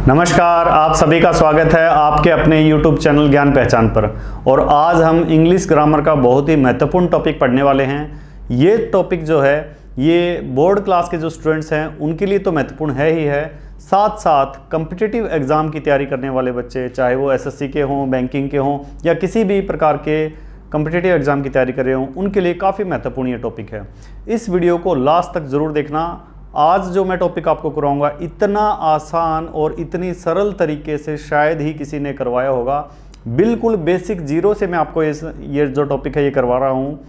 नमस्कार, आप सभी का स्वागत है आपके अपने YouTube चैनल ज्ञान पहचान पर। और आज हम इंग्लिश ग्रामर का बहुत ही महत्वपूर्ण टॉपिक पढ़ने वाले हैं। ये टॉपिक जो है ये बोर्ड क्लास के जो स्टूडेंट्स हैं उनके लिए तो महत्वपूर्ण है ही है, साथ साथ कम्पिटिटिव एग्ज़ाम की तैयारी करने वाले बच्चे, चाहे वो SSC के हों, बैंकिंग के हों या किसी भी प्रकार के कम्पिटिटिव एग्ज़ाम की तैयारी कर रहे हों, उनके लिए काफ़ी महत्वपूर्ण ये टॉपिक है। इस वीडियो को लास्ट तक ज़रूर देखना। आज जो मैं टॉपिक आपको कराऊंगा इतना आसान और इतनी सरल तरीके से शायद ही किसी ने करवाया होगा। बिल्कुल बेसिक जीरो से मैं आपको ये जो टॉपिक है ये करवा रहा हूँ।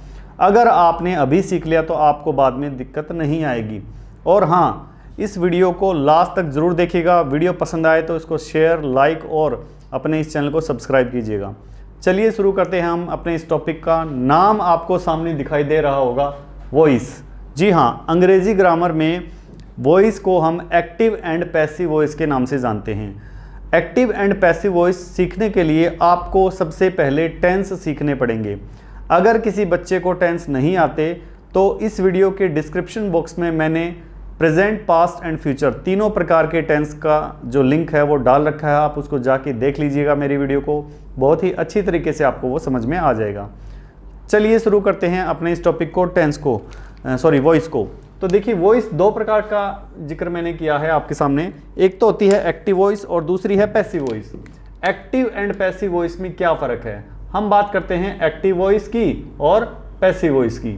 अगर आपने अभी सीख लिया तो आपको बाद में दिक्कत नहीं आएगी। और हाँ, इस वीडियो को लास्ट तक ज़रूर देखिएगा। वीडियो पसंद आए तो इसको शेयर, लाइक और अपने इस चैनल को सब्सक्राइब कीजिएगा। चलिए शुरू करते हैं हम अपने इस टॉपिक का। नाम आपको सामने दिखाई दे रहा होगा, वॉइस। जी हाँ, अंग्रेजी ग्रामर में वॉइस को हम एक्टिव एंड पैसिव वॉइस के नाम से जानते हैं। एक्टिव एंड पैसिव वॉइस सीखने के लिए आपको सबसे पहले टेंस सीखने पड़ेंगे। अगर किसी बच्चे को टेंस नहीं आते तो इस वीडियो के डिस्क्रिप्शन बॉक्स में मैंने प्रेजेंट, पास्ट एंड फ्यूचर तीनों प्रकार के टेंस का जो लिंक है वो डाल रखा है। आप उसको जाके देख लीजिएगा मेरी वीडियो को, बहुत ही अच्छी तरीके से आपको वो समझ में आ जाएगा। चलिए शुरू करते हैं अपने इस टॉपिक को, टेंस को, वॉइस को। तो देखिए, वॉइस दो प्रकार का जिक्र मैंने किया है आपके सामने। एक तो होती है एक्टिव वॉइस और दूसरी है passive voice. Active and passive voice में क्या फ़र्क है, हम बात करते हैं एक्टिव वॉइस की और पैसिव वॉइस की।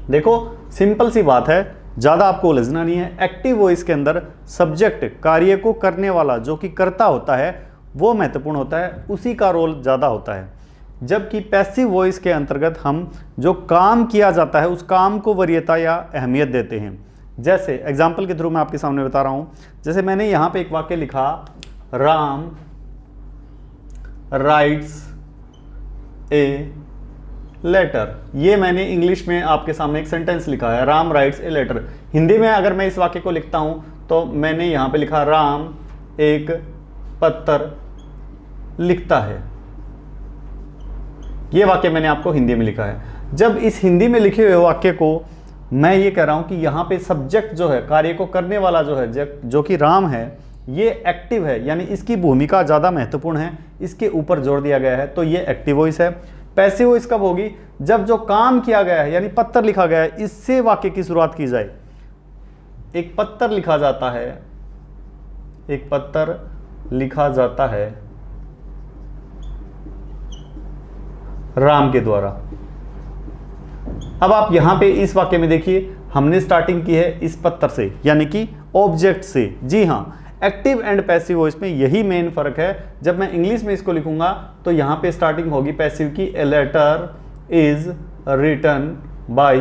देखो, सिंपल सी बात है, ज़्यादा आपको उलझना नहीं है। एक्टिव वॉइस के अंदर सब्जेक्ट, कार्य को करने वाला जो कि कर्ता होता है वो महत्वपूर्ण होता है, उसी का रोल ज़्यादा होता है। जबकि पैसिव वॉइस के अंतर्गत हम जो काम किया जाता है उस काम को वरीयता या अहमियत देते हैं। जैसे एग्जाम्पल के थ्रू मैं आपके सामने बता रहा हूँ। जैसे मैंने यहाँ पे एक वाक्य लिखा, राम राइट्स ए लेटर। ये मैंने इंग्लिश में आपके सामने एक सेंटेंस लिखा है, Ram writes a letter. Hindi में अगर मैं इस वाक्य को लिखता हूँ तो मैंने यहाँ पे लिखा, राम एक पत्र लिखता है। ये वाक्य मैंने आपको हिंदी में लिखा है। जब इस हिंदी में लिखे हुए वाक्य को मैं ये कह रहा हूँ कि यहाँ पे सब्जेक्ट जो है, कार्य को करने वाला जो है, जो कि राम है, ये एक्टिव है, यानी इसकी भूमिका ज़्यादा महत्वपूर्ण है, इसके ऊपर जोर दिया गया है, तो ये एक्टिव वॉइस है। पैसिव वॉइस कब होगी, जब जो काम किया गया है यानी पत्र लिखा गया है, इससे वाक्य की शुरुआत की जाए। एक पत्र लिखा जाता है, एक पत्र लिखा जाता है राम के द्वारा। अब आप यहां पे इस वाक्य में देखिए, हमने स्टार्टिंग की है इस पत्र से, यानी कि ऑब्जेक्ट से। जी हां, एक्टिव एंड पैसिव वॉइस में यही मेन फर्क है। जब मैं इंग्लिश में इसको लिखूंगा तो यहां पे स्टार्टिंग होगी पैसिव की, a letter is written by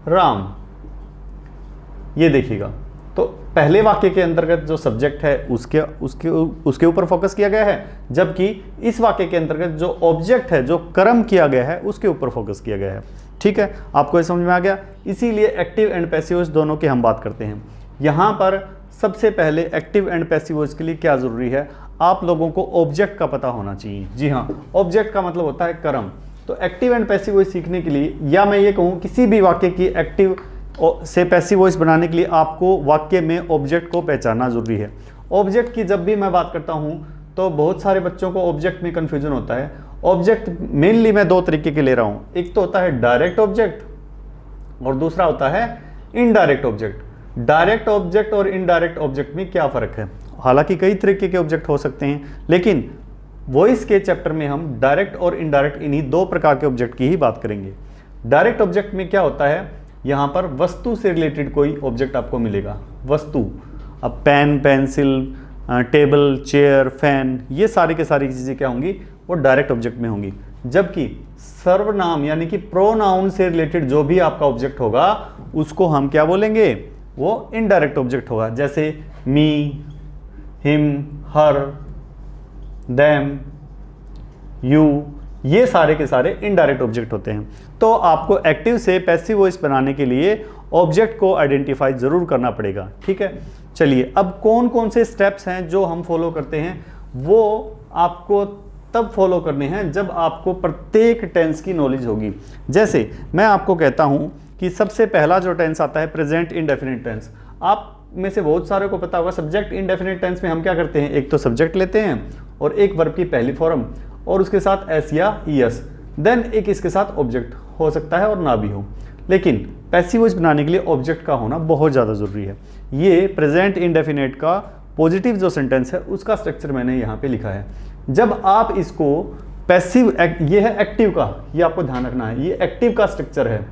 Ram. ये देखिएगा, तो पहले वाक्य के अंतर्गत जो सब्जेक्ट है उसके ऊपर फोकस किया गया है, जबकि इस वाक्य के अंतर्गत जो ऑब्जेक्ट है, जो कर्म किया गया है, उसके ऊपर फोकस किया गया है। ठीक है, आपको ये समझ में आ गया। इसीलिए एक्टिव एंड पैसिव वॉइस दोनों की हम बात करते हैं। यहाँ पर सबसे पहले एक्टिव एंड पैसिव वॉइस के लिए क्या जरूरी है, आप लोगों को ऑब्जेक्ट का पता होना चाहिए। जी हाँ, ऑब्जेक्ट का मतलब होता है कर्म। तो एक्टिव एंड पैसिव वॉइस सीखने के लिए, या मैं ये कहूँ किसी भी वाक्य की एक्टिव से पैसिव वॉइस बनाने के लिए, आपको वाक्य में ऑब्जेक्ट को पहचानना जरूरी है। ऑब्जेक्ट की जब भी मैं बात करता हूं तो बहुत सारे बच्चों को ऑब्जेक्ट में कंफ्यूजन होता है। ऑब्जेक्ट मेनली मैं दो तरीके के ले रहा हूं, एक तो होता है डायरेक्ट ऑब्जेक्ट और दूसरा होता है इनडायरेक्ट ऑब्जेक्ट। डायरेक्ट ऑब्जेक्ट और इनडायरेक्ट ऑब्जेक्ट में क्या फ़र्क है, हालांकि कई तरीके के ऑब्जेक्ट हो सकते हैं, लेकिन वॉइस के चैप्टर में हम डायरेक्ट और इनडायरेक्ट इन्हीं दो प्रकार के ऑब्जेक्ट की ही बात करेंगे। डायरेक्ट ऑब्जेक्ट में क्या होता है, यहाँ पर वस्तु से रिलेटेड कोई ऑब्जेक्ट आपको मिलेगा। वस्तु, अब pen, pencil, table, chair, fan, ये सारी के सारी चीज़ें क्या होंगी, वो डायरेक्ट ऑब्जेक्ट में होंगी। जबकि सर्वनाम यानी कि प्रोनाउन से रिलेटेड जो भी आपका ऑब्जेक्ट होगा उसको हम क्या बोलेंगे, वो इनडायरेक्ट ऑब्जेक्ट होगा। जैसे मी, हिम, हर, देम, यू, ये सारे के सारे इनडायरेक्ट ऑब्जेक्ट होते हैं। तो आपको एक्टिव से पैसिव वॉइस बनाने के लिए ऑब्जेक्ट को आइडेंटिफाई जरूर करना पड़ेगा। ठीक है, चलिए अब कौन कौन से स्टेप्स हैं जो हम फॉलो करते हैं, वो आपको तब फॉलो करने हैं जब आपको प्रत्येक टेंस की नॉलेज होगी। जैसे मैं आपको कहता हूं कि सबसे पहला जो टेंस आता है प्रेजेंट इंडेफिनिट टेंस। आप में से बहुत सारे को पता होगा सब्जेक्ट इंडेफिनिट टेंस में हम क्या करते हैं, एक तो सब्जेक्ट लेते हैं और एक वर्ब की पहली फॉर्म और उसके साथ एस या ईएस, देन एक इसके साथ ऑब्जेक्ट हो सकता है और ना भी हो। लेकिन पैसिव वॉइस बनाने के लिए ऑब्जेक्ट का होना बहुत ज़्यादा ज़रूरी है। ये प्रेजेंट इंडेफिनिट का पॉजिटिव जो सेंटेंस है उसका स्ट्रक्चर मैंने यहाँ पे लिखा है। जब आप इसको पैसिव, ये है एक्टिव का, ये आपको ध्यान रखना है, ये एक्टिव का स्ट्रक्चर है,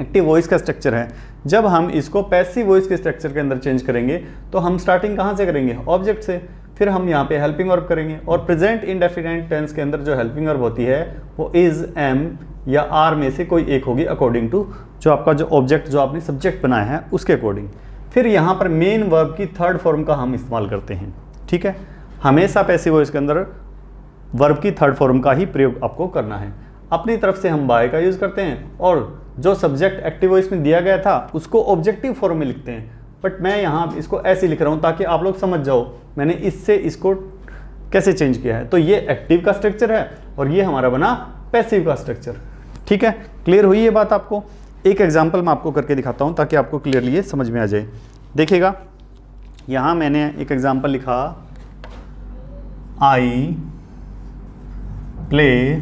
एक्टिव वॉइस का स्ट्रक्चर है। जब हम इसको पैसिव वॉइस के स्ट्रक्चर के अंदर चेंज करेंगे तो हम स्टार्टिंग कहाँ से करेंगे, ऑब्जेक्ट से, फिर हम यहाँ पे हेल्पिंग वर्ब करेंगे और प्रेजेंट इंडेफिनिट टेंस के अंदर जो हेल्पिंग वर्ब होती है वो इज, एम या आर में से कोई एक होगी अकॉर्डिंग टू जो आपका जो ऑब्जेक्ट जो आपने सब्जेक्ट बनाया है उसके अकॉर्डिंग। फिर यहाँ पर मेन वर्ब की थर्ड फॉर्म का हम इस्तेमाल करते हैं। ठीक है, हमेशा पैसिव वॉइस के अंदर वर्ब की थर्ड फॉर्म का ही प्रयोग आपको करना है। अपनी तरफ से हम बाय का यूज़ करते हैं और जो सब्जेक्ट एक्टिव वॉइस में दिया गया था उसको ऑब्जेक्टिव फॉर्म में लिखते हैं। बट मैं यहाँ इसको ऐसे लिख रहा हूँ ताकि आप लोग समझ जाओ मैंने इससे इसको कैसे चेंज किया है। तो ये एक्टिव का स्ट्रक्चर है और ये हमारा बना पैसिव का स्ट्रक्चर। ठीक है, क्लियर हुई ये बात आपको? एक एग्जांपल मैं आपको करके दिखाता हूँ ताकि आपको क्लियरली ये समझ में आ जाए। देखिएगा, यहाँ मैंने एक एग्जांपल लिखा, आई प्ले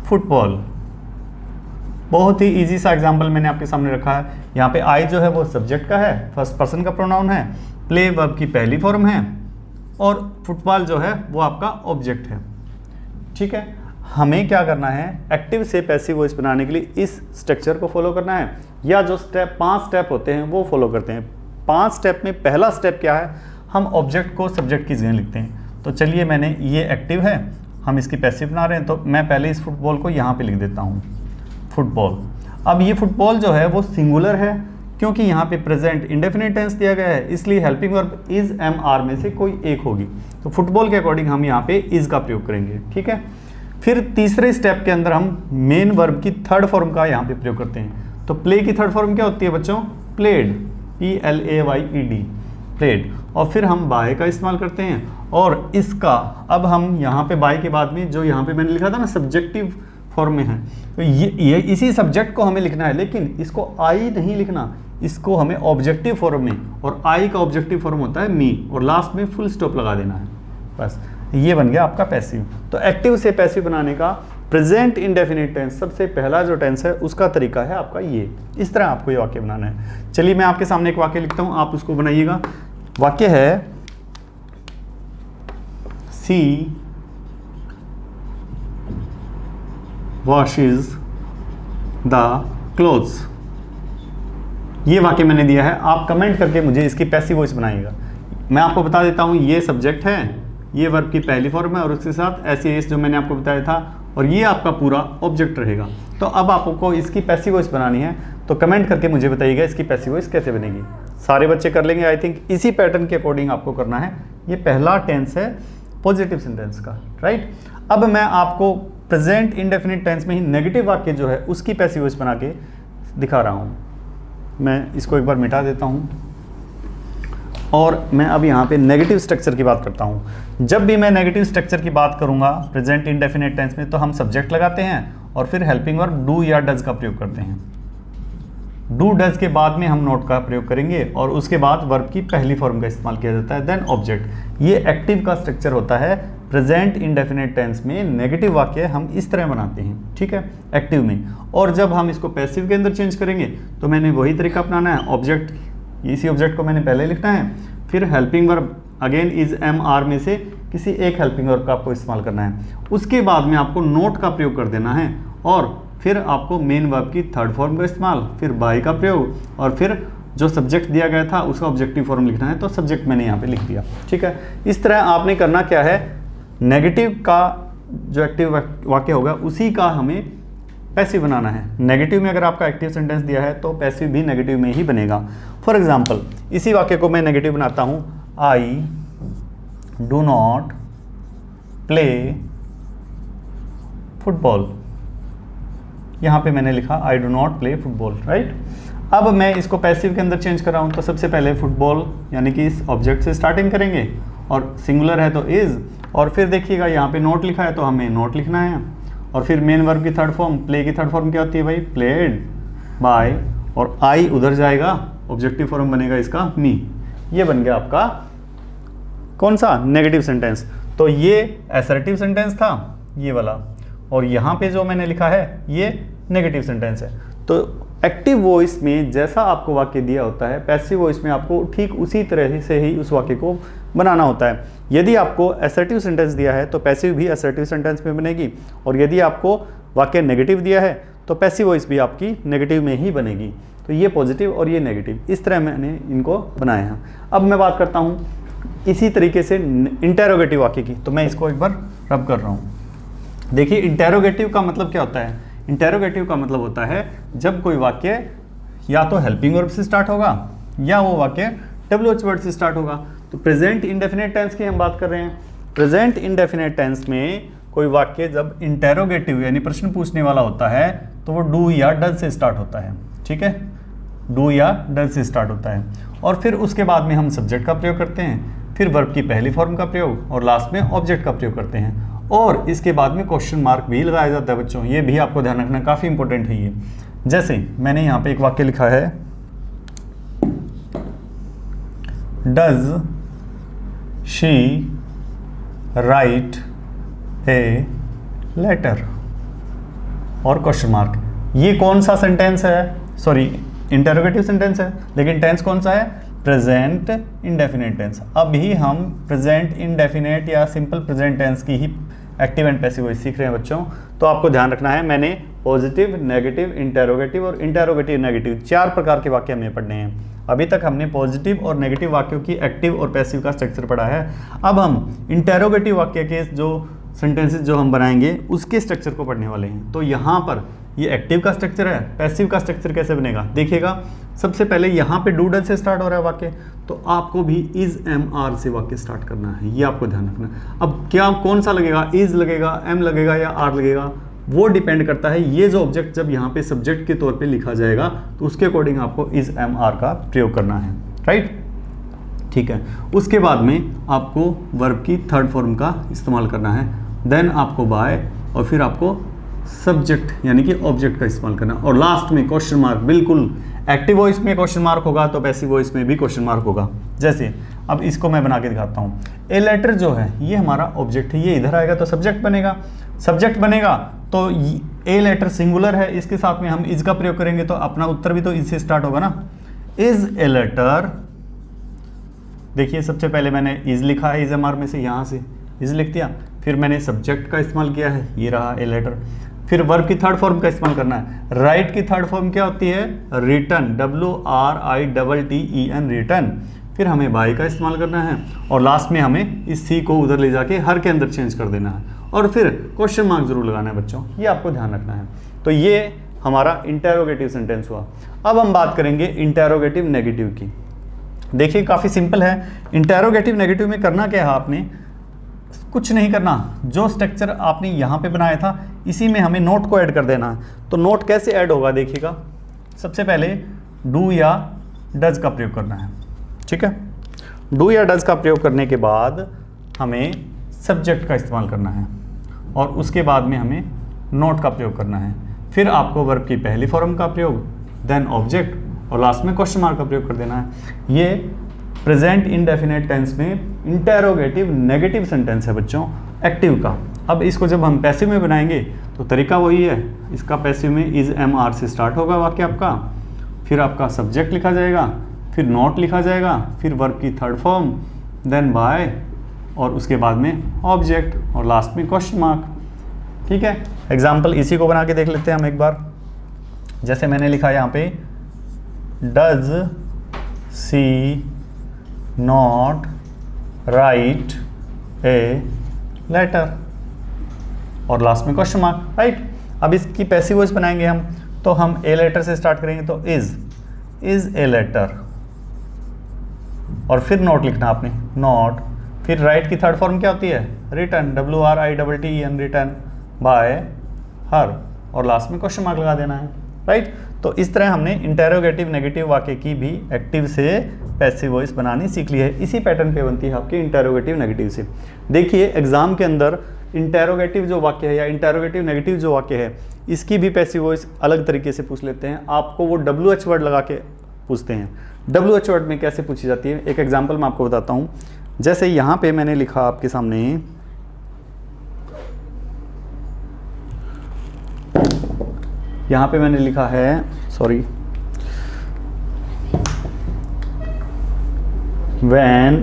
फुटबॉल। बहुत ही इजी सा एग्जांपल मैंने आपके सामने रखा है। यहाँ पे आई जो है वो सब्जेक्ट का है, फर्स्ट पर्सन का प्रोनाउन है, प्ले वर्ब की पहली फॉर्म है और फुटबॉल जो है वो आपका ऑब्जेक्ट है। ठीक है, हमें क्या करना है, एक्टिव से पैसिव वॉइस बनाने के लिए इस स्ट्रक्चर को फॉलो करना है या जो स्टेप 5 स्टेप होते हैं वो फॉलो करते हैं। 5 स्टेप में पहला स्टेप क्या है, हम ऑब्जेक्ट को सब्जेक्ट की जगह लिखते हैं। तो चलिए, मैंने ये एक्टिव है, हम इसकी पैसिव बना रहे हैं, तो मैं पहले इस फुटबॉल को यहाँ पे लिख देता हूँ, फुटबॉल। अब ये फुटबॉल जो है वो सिंगुलर है क्योंकि यहाँ पे प्रेजेंट इंडेफिनिट टेंस दिया गया है, इसलिए helping verb is, am, are में से कोई एक होगी। तो फुटबॉल के अकॉर्डिंग हम यहाँ पे इज का प्रयोग करेंगे। ठीक है, फिर तीसरे स्टेप के अंदर हम मेन वर्ब की थर्ड फॉर्म का यहाँ पे प्रयोग करते हैं। तो प्ले की थर्ड फॉर्म क्या होती है बच्चों, प्लेड, PLAYED, प्लेड। और फिर हम बाय का इस्तेमाल करते हैं और इसका, अब हम यहाँ पे बाय के बाद में जो यहाँ पे मैंने लिखा था ना सब्जेक्टिव फॉर्म में है, तो ये इसी सब्जेक्ट को हमें लिखना है, लेकिन इसको आई नहीं लिखना, इसको हमें ऑब्जेक्टिव फॉर्म में, और आई का ऑब्जेक्टिव फॉर्म होता है मी, और लास्ट में फुल स्टॉप लगा देना है। बस ये बन गया आपका पैसिव। तो एक्टिव से पैसिव बनाने का प्रेजेंट इंडेफिनिट टेंस सबसे पहला जो टेंस है उसका तरीका है आपका ये। इस तरह आपको ये वाक्य बनाना है। चलिए मैं आपके सामने एक वाक्य लिखता हूँ, आप उसको बनाइएगा। वाक्य है, सी वॉशेज द क्लोथ्स। ये वाक्य मैंने दिया है, आप कमेंट करके मुझे इसकी पैसिव वॉइस बनाइएगा। मैं आपको बता देता हूँ, ये सब्जेक्ट है, ये वर्ब की पहली फॉर्म है और उसके साथ एस जो मैंने आपको बताया था, और ये आपका पूरा ऑब्जेक्ट रहेगा। तो अब आपको इसकी पैसिव वॉइस बनानी है, तो कमेंट करके मुझे बताइएगा इसकी पैसिव वॉइस कैसे बनेगी। सारे बच्चे कर लेंगे आई थिंक। इसी पैटर्न के अकॉर्डिंग आपको करना है। ये पहला टेंस है पॉजिटिव सेंटेंस का, राइट। अब मैं आपको प्रेजेंट इंडेफिनिट टेंस में ही नेगेटिव वाक्य जो है उसकी पैसिव वॉइस बना के दिखा रहा हूँ। मैं इसको एक बार मिटा देता हूँ और मैं अब यहाँ पे नेगेटिव स्ट्रक्चर की बात करता हूँ। जब भी मैं नेगेटिव स्ट्रक्चर की बात करूँगा प्रेजेंट इंडेफिनिट टेंस में, तो हम सब्जेक्ट लगाते हैं और फिर हेल्पिंग वर्ब डू या डज का प्रयोग करते हैं। डू डज के बाद में हम नोट का प्रयोग करेंगे और उसके बाद वर्ब की पहली फॉर्म का इस्तेमाल किया जाता है, देन ऑब्जेक्ट। ये एक्टिव का स्ट्रक्चर होता है। प्रेजेंट इंडेफिनिट टेंस में नेगेटिव वाक्य हम इस तरह बनाते हैं, ठीक है, एक्टिव में। और जब हम इसको पैसिव के अंदर चेंज करेंगे तो मैंने वही तरीका अपनाना है। ऑब्जेक्ट, इसी ऑब्जेक्ट को मैंने पहले लिखना है, फिर helping verb again is, am, are में से किसी एक हेल्पिंग वर्ब का आपको इस्तेमाल करना है। उसके बाद में आपको नोट का प्रयोग कर देना है और फिर आपको मेन वर्ब की थर्ड फॉर्म का इस्तेमाल, फिर बाय का प्रयोग और फिर जो सब्जेक्ट दिया गया था उसका ऑब्जेक्टिव फॉर्म लिखना है। तो सब्जेक्ट मैंने यहाँ पे लिख दिया, ठीक है। इस तरह आपने करना क्या है, नेगेटिव का जो एक्टिव वाक्य होगा उसी का हमें पैसिव बनाना है। नेगेटिव में अगर आपका एक्टिव सेंटेंस दिया है तो पैसिव भी नेगेटिव में ही बनेगा। फॉर एग्जाम्पल, इसी वाक्य को मैं नेगेटिव बनाता हूँ, I do not play football. यहाँ पे मैंने लिखा I do not play football, right. अब मैं इसको पैसिव के अंदर चेंज कर रहा हूँ, तो सबसे पहले फुटबॉल यानी कि इस ऑब्जेक्ट से स्टार्टिंग करेंगे और सिंगुलर है तो इज, और फिर देखिएगा यहाँ पे नोट लिखा है तो हमें नोट लिखना है। और फिर मेन वर्ब की थर्ड फॉर्म, प्ले की थर्ड फॉर्म क्या होती है भाई, प्लेड, बाय, और आई उधर जाएगा ऑब्जेक्टिव फॉर्म बनेगा इसका मी। ये बन गया आपका कौन सा, नेगेटिव सेंटेंस। तो ये असर्टिव सेंटेंस था ये वाला, और यहाँ पे जो मैंने लिखा है ये नेगेटिव सेंटेंस है। तो एक्टिव वॉइस में जैसा आपको वाक्य दिया होता है, पैसिव वॉइस में आपको ठीक उसी तरह से ही उस वाक्य को बनाना होता है। यदि आपको असर्टिव सेंटेंस दिया है तो पैसिव भी असर्टिव सेंटेंस में बनेगी, और यदि आपको वाक्य नेगेटिव दिया है तो पैसिव वॉइस भी आपकी नेगेटिव में ही बनेगी। तो ये पॉजिटिव और ये नेगेटिव, इस तरह मैंने इनको बनाया है। अब मैं बात करता हूँ इसी तरीके से इंटेरोगेटिव वाक्य की, तो मैं इसको एक बार रब कर रहा हूँ। देखिए इंटेरोगेटिव का मतलब क्या होता है। इंटेरोगेटिव का मतलब होता है जब कोई वाक्य या तो हेल्पिंग वर्ब से स्टार्ट होगा या वो वाक्य WH वर्ड से स्टार्ट होगा। तो प्रेजेंट इंडेफिनिट टेंस की हम बात कर रहे हैं। प्रेजेंट इंडेफिनिट टेंस में कोई वाक्य जब इंटेरोगेटिव यानी प्रश्न पूछने वाला होता है तो वो डू या डज से स्टार्ट होता है। ठीक है, डू या डज से स्टार्ट होता है, और फिर उसके बाद में हम सब्जेक्ट का प्रयोग करते हैं, फिर वर्ब की पहली फॉर्म का प्रयोग, और लास्ट में ऑब्जेक्ट का प्रयोग करते हैं, और इसके बाद में क्वेश्चन मार्क भी लगाया जाता है बच्चों। ये भी आपको ध्यान रखना, काफ़ी इंपॉर्टेंट है ये। जैसे मैंने यहाँ पे एक वाक्य लिखा है, does she write a letter, और क्वेश्चन मार्क। ये कौन सा सेंटेंस है, सॉरी इंटरोगेटिव सेंटेंस है, लेकिन टेंस कौन सा है, प्रेजेंट इंडेफिनिट टेंस। अभी हम प्रेजेंट इंडेफिनिट या सिंपल प्रेजेंट टेंस की ही एक्टिव एंड पैसिव वॉइस सीख रहे हैं बच्चों। तो आपको ध्यान रखना है, मैंने पॉजिटिव, नेगेटिव, इंटेरोगेटिव और इंटेरोगेटिव नेगेटिव 4 प्रकार के वाक्य हमें पढ़ने हैं। अभी तक हमने पॉजिटिव और नेगेटिव वाक्यों की एक्टिव और पैसिव का स्ट्रक्चर पढ़ा है। अब हम इंटेरोगेटिव वाक्य के जो सेंटेंसेस जो हम बनाएंगे उसके स्ट्रक्चर को पढ़ने वाले हैं। तो यहाँ पर ये एक्टिव का स्ट्रक्चर है, पैसिव का स्ट्रक्चर कैसे बनेगा देखिएगा। सबसे पहले यहाँ पे डू डज से स्टार्ट हो रहा है वाक्य, तो आपको भी इज एम आर से वाक्य स्टार्ट करना है, ये आपको ध्यान रखना है। अब क्या कौन सा लगेगा, इज लगेगा, एम लगेगा या आर लगेगा, वो डिपेंड करता है। ये जो ऑब्जेक्ट जब यहाँ पे सब्जेक्ट के तौर पे लिखा जाएगा तो उसके अकॉर्डिंग आपको इज एम आर का प्रयोग करना है, राइट। ठीक है, उसके बाद में आपको वर्ब की थर्ड फॉर्म का इस्तेमाल करना है, देन आपको बाय, और फिर आपको सब्जेक्ट यानी कि ऑब्जेक्ट का इस्तेमाल करना, और लास्ट में क्वेश्चन मार्क। बिल्कुल एक्टिव वॉइस में क्वेश्चन मार्क होगा तो पैसिव वॉइस में भी क्वेश्चन मार्क होगा। जैसे अब इसको मैं बना के दिखाता हूँ। ए लेटर जो है ये हमारा ऑब्जेक्ट है, ये इधर आएगा तो सब्जेक्ट बनेगा। सब्जेक्ट बनेगा तो ए लेटर सिंगुलर है, इसके साथ में हम इज का प्रयोग करेंगे तो अपना उत्तर भी तो इज से स्टार्ट होगा ना। इज ए लेटर, देखिए सबसे पहले मैंने इज लिखा है, इज एम आर में से यहाँ से इज लिख दिया, फिर मैंने सब्जेक्ट का इस्तेमाल किया है, ये रहा ए लेटर। फिर वर्ब की थर्ड फॉर्म का इस्तेमाल करना है। राइट की थर्ड फॉर्म क्या होती है, रिटर्न, WRITTEN, रिटर्न। फिर हमें बाय का इस्तेमाल करना है, और लास्ट में हमें इस सी को उधर ले जाके हर के अंदर चेंज कर देना है, और फिर क्वेश्चन मार्क जरूर लगाना है बच्चों, ये आपको ध्यान रखना है। तो ये हमारा इंटेरोगेटिव सेंटेंस हुआ। अब हम बात करेंगे इंटेरोगेटिव नेगेटिव की। देखिए काफ़ी सिंपल है। इंटेरोगेटिव नेगेटिव में करना क्या है, आपने कुछ नहीं करना, जो स्ट्रक्चर आपने यहाँ पे बनाया था इसी में हमें नोट को ऐड कर देना है। तो नोट कैसे ऐड होगा देखिएगा, सबसे पहले डू या डज का प्रयोग करना है। ठीक है, डू या डज का प्रयोग करने के बाद हमें सब्जेक्ट का इस्तेमाल करना है, और उसके बाद में हमें नोट का प्रयोग करना है। फिर आपको वर्ब की पहली फॉर्म का प्रयोग, देन ऑब्जेक्ट, और लास्ट में क्वेश्चन मार्क का प्रयोग कर देना है। ये प्रेजेंट इंडेफिनिट टेंस में इंटेरोगेटिव नेगेटिव सेंटेंस है बच्चों, एक्टिव का। अब इसको जब हम पैसिव में बनाएंगे तो तरीका वही है। इसका पैसिव में इज एम आर से स्टार्ट होगा वाक्य आपका, फिर आपका सब्जेक्ट लिखा जाएगा, फिर नॉट लिखा जाएगा, फिर वर्ब की थर्ड फॉर्म, देन बाय, और उसके बाद में ऑब्जेक्ट, और लास्ट में क्वेश्चन मार्क। ठीक है, एग्जाम्पल इसी को बना के देख लेते हैं हम एक बार। जैसे मैंने लिखा यहाँ पे, does she not write a letter, और लास्ट में क्वेश्चन मार्क, राइट। अब इसकी पैसिव वॉइस बनाएंगे हम, तो हम ए लेटर से स्टार्ट करेंगे, तो इज ए लेटर, और फिर नोट लिखना आपने, नॉट, फिर राइट की थर्ड फॉर्म क्या होती है, रिटर्न, WRITTEN, रिटर्न बाय हर, और लास्ट में क्वेश्चन मार्क लगा देना है, राइट। तो इस तरह हमने इंटेरोगेटिव नेगेटिव वाक्य की भी एक्टिव से पैसिव वॉइस बनानी सीख ली है। इसी पैटर्न पे बनती है आपकी इंटेरोगेटिव नेगेटिव से। देखिए एग्जाम के अंदर इंटेरोगेटिव जो वाक्य है या इंटेरोगेटिव नेगेटिव जो वाक्य है, इसकी भी पैसिव वॉइस अलग तरीके से पूछ लेते हैं। आपको वो WH वर्ड लगा के पूछते हैं। WH वर्ड में कैसे पूछी जाती है, एक एग्जांपल मैं आपको बताता हूँ। जैसे यहाँ पे मैंने लिखा आपके सामने, यहाँ पे मैंने लिखा है, sorry, when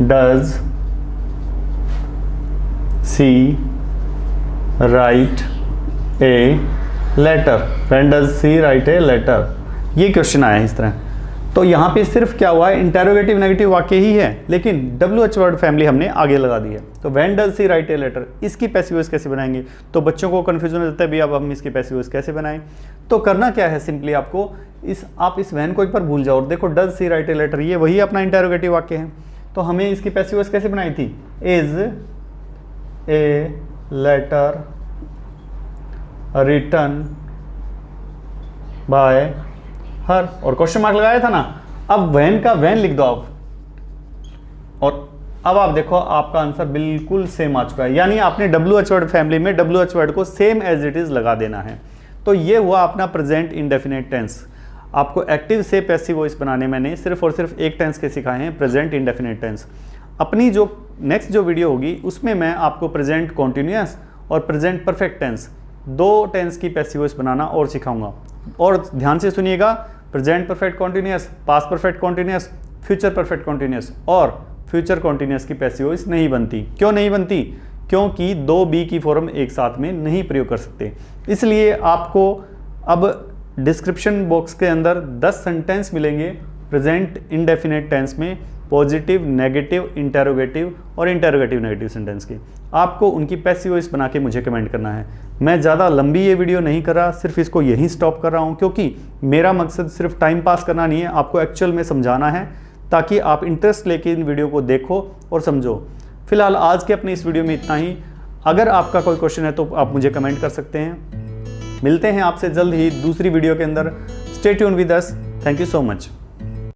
does she write a letter, when does she write a letter, ये क्वेश्चन आया है इस तरह। तो यहाँ पे सिर्फ क्या हुआ है, इंटेरोगेटिव नेगेटिव वाक्य ही है, लेकिन WH वर्ड फैमिली हमने आगे लगा दी है। तो when does she write a letter, इसकी पैसिव वॉइस कैसे बनाएंगे, तो बच्चों को कन्फ्यूजन हो जाता है भी अब हम इसकी पैसिव वॉइस कैसे बनाएं। तो करना क्या है, सिंपली आपको आप इस when को एक बार भूल जाओ और देखो does she write a letter, ये वही अपना इंटेरोगेटिव वाक्य है। तो हमें इसकी पैसिव वॉइस कैसे बनाई थी, is a letter written by हर, और क्वेश्चन मार्क लगाया था ना। अब वैन का वैन लिख दो आप, और अब आप देखो आपका आंसर बिल्कुल सेम आ चुका है। यानी आपने WH वर्ड फैमिली में WH वर्ड को सेम एज इट इज लगा देना है। तो ये हुआ अपना प्रेजेंट इंडेफिनिट टेंस। आपको एक्टिव से पैसिव वॉइस बनाने मैंने सिर्फ और सिर्फ एक टेंस के सिखाए हैं, प्रेजेंट इंडेफिनिट टेंस। अपनी जो नेक्स्ट जो वीडियो होगी उसमें मैं आपको प्रेजेंट कॉन्टिन्यूअस और प्रेजेंट परफेक्ट टेंस, दो टेंस की पैसिव वॉइस बनाना और सिखाऊंगा। और ध्यान से सुनिएगा, present perfect continuous, past perfect continuous, future perfect continuous और फ्यूचर कॉन्टिन्यूअस की पैसिव वॉइस नहीं बनती। क्यों नहीं बनती, क्योंकि दो बी की फॉर्म एक साथ में नहीं प्रयोग कर सकते। इसलिए आपको अब डिस्क्रिप्शन बॉक्स के अंदर 10 सेंटेंस मिलेंगे प्रेजेंट इंडेफिनिट टेंस में, पॉजिटिव, नेगेटिव, इंटेरोगेटिव और इंटेरोगेटिव नेगेटिव सेंटेंस की। आपको उनकी पैसिव वॉइस बना के मुझे कमेंट करना है। मैं ज़्यादा लंबी ये वीडियो नहीं कर रहा, सिर्फ इसको यहीं स्टॉप कर रहा हूँ, क्योंकि मेरा मकसद सिर्फ टाइम पास करना नहीं है, आपको एक्चुअल में समझाना है, ताकि आप इंटरेस्ट लेके इन वीडियो को देखो और समझो। फिलहाल आज के अपने इस वीडियो में इतना ही। अगर आपका कोई क्वेश्चन है तो आप मुझे कमेंट कर सकते हैं। मिलते हैं आपसे जल्द ही दूसरी वीडियो के अंदर। Stay tune with us. Thank you so much.